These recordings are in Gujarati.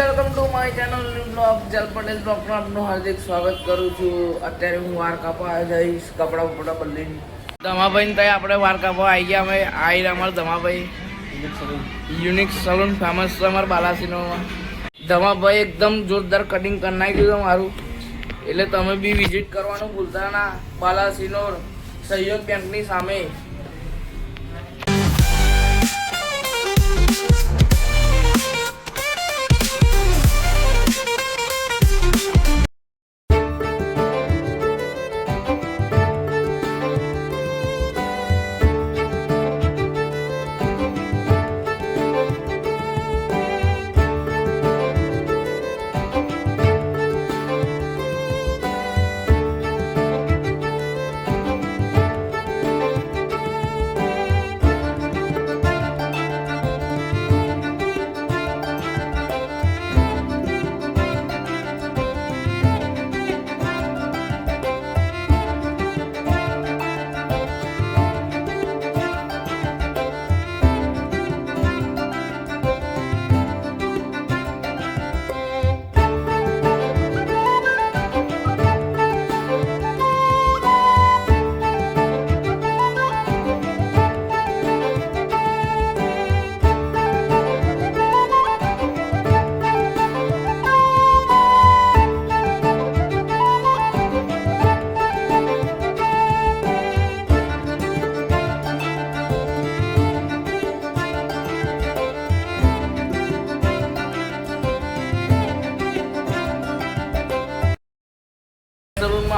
Welcome to my channel blog Jal Patel બ્લોગમાં આપનું હાર્દિક સ્વાગત કરું છું. અત્યારે હું વાર કાપવા જઈશ, કપડા બપડા બદલીને. ધમાભાઈ ત્યાં આપણે વાર કાપવા આવી ગયા. અમે આવી રહ્યા અમારા ધમાભાઈ યુનિક સલૂન ફેમસ છે અમારા બાલાસિનોરમાં. ધમાભાઈ એકદમ જોરદાર કટિંગ કરી નાખ્યું છે મારું, એટલે તમે બી વિઝિટ કરવાનું ભૂલતા ના. બાલાસિનોર સહયોગ બેંકની સામે.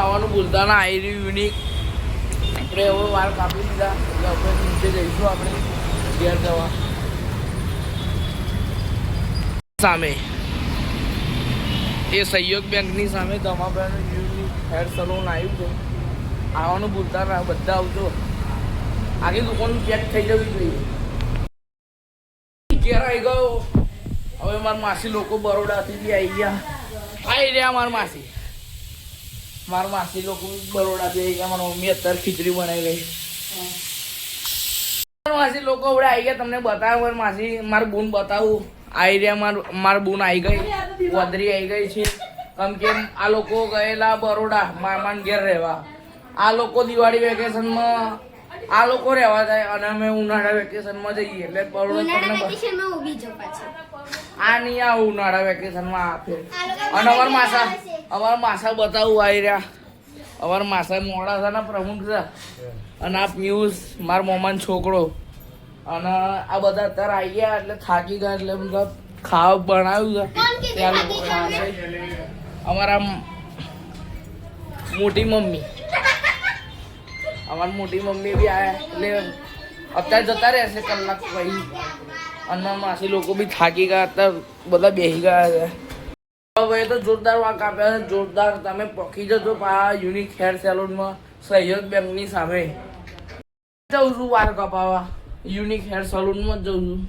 આવવાનું ભૂલતા ના. આવી રહ્યું યુનિક. આપણે હવે વાળ કાપી દીધા એટલે આપણે નીચે જઈશું. આપણે ઘેર જવા સામે એ સહયોગ બેંકની સામે ધમાભાઈનું યુનિક હેર સલૂન આવ્યું છે. આવવાનું ભૂલતા ના, બધા આવજો. આખી દુકાન પેક થઈ જવી જોઈએ. ઘેર આવી ગયો. હવે મારા માસી લોકો બરોડાથી બી આવી ગયા. આવી રહ્યા મારા માસી લોકો બરોડાથી આવી ગયા. મારા મમ્મી અત્યારે ખીચડી બનાવી રહી. માસી લોકો હવે આવી ગયા. તમને બતાવું માસી મારું બૂન બતાવું. આવી રહ્યા મારા બૂન આવી ગઈ, વદરી આવી ગઈ છે. કેમ કે આ લોકો ગયેલા બરોડા મામાને ઘેર રહેવા. આ લોકો દિવાળી વેકેશનમાં આ લોકો રહેવા જાય અને અમે ઉનાળા વેકેશનમાં જઈએ. એટલે બરોડા આ નહીં આવું ઉનાળા વેકેશનમાં આપે. અને અમારા માસા બતાવું આવી રહ્યા. અમારા માસા મોડાસાના પ્રમુખ છે. અને આ પિયુષ મારા મોમાનો છોકરો. અને આ બધા અત્યારે આવી ગયા એટલે થાકી ગયા. એટલે મતલબ ખાવા બનાવ્યું છે ત્યાં લોકો ખાશે. અમારા મોટી મમ્મી બી આવ્યા એટલે અત્યારે જતા રહેશે કલાક પછી. અને માસી લોકો બી થાકી ગયા. અત્યારે બધા બેસી ગયા છે. હવે તો જોરદાર વાંક આપ્યા છે, જોરદાર. તમે પકી જજો યુનિક હેર સેલૂનમાં સહયોગ બેંકની સામે. જઉં છું વાર કપાવા, યુનિક હેર સલૂનમાં જ જઉં છું.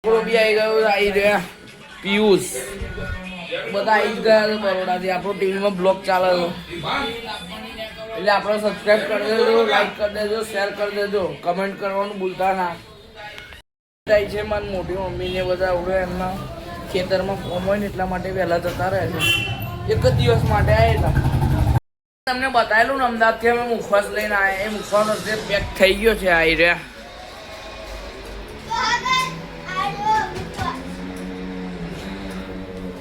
છોકરો બી આવી ગયો, આવી રહ્યા પિયુષ બધા આવી જ ગયા છે બરોડાથી. આપણો ટીવીમાં બ્લોગ ચાલે છે એટલે આપણે સબસ્ક્રાઈબ કરી દેજો, લાઈક કરી દેજો, શેર કરી દેજો, કમેન્ટ કરવાનું ભૂલતા ના. જાય છે મારી મોટી મમ્મીને બધા આવડે એમના ખેતરમાં ફોર્મ હોય ને એટલા માટે વહેલા જતા રહે છે. એક જ દિવસ માટે આવેલા. તમને બતાવેલું ને અમદાવાદથી અમે મુખવાસ લઈને આવ્યા. એ મુખવાસ અત્યારે પેક થઈ ગયો છે. આવી રહ્યા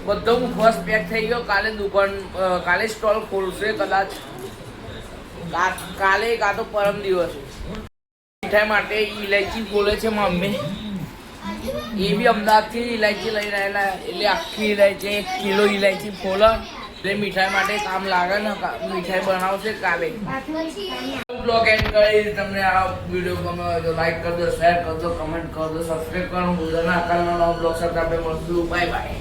બધો મુખવાસ પેક થઈ ગયો. કાલે સ્ટોલ ખોલશે કદાચ. કાલે કાં તો પરમ દિવસ. મીઠાઈ માટે ઇલાયચી ખોલે છે મમ્મી. એ બી અમદાવાદથી ઇલાયચી લઈને આવેલા. એટલે આખી ઇલાયચી 1 કિલો ઇલાયચી ખોલે એટલે મીઠાઈ માટે કામ લાગે ને. મીઠાઈ બનાવશે કાલે. બ્લોગ એન્ડ કરી. તમને આ વિડીયો ગમે હોય તો લાઈક કરજો, શેર કરજો, કમેન્ટ કરજો, સબસ્ક્રાઈબ કરવાનું ભૂલતા ના. કાલનો નવો બ્લોગ સાથે આપણે મળશું. Bye bye.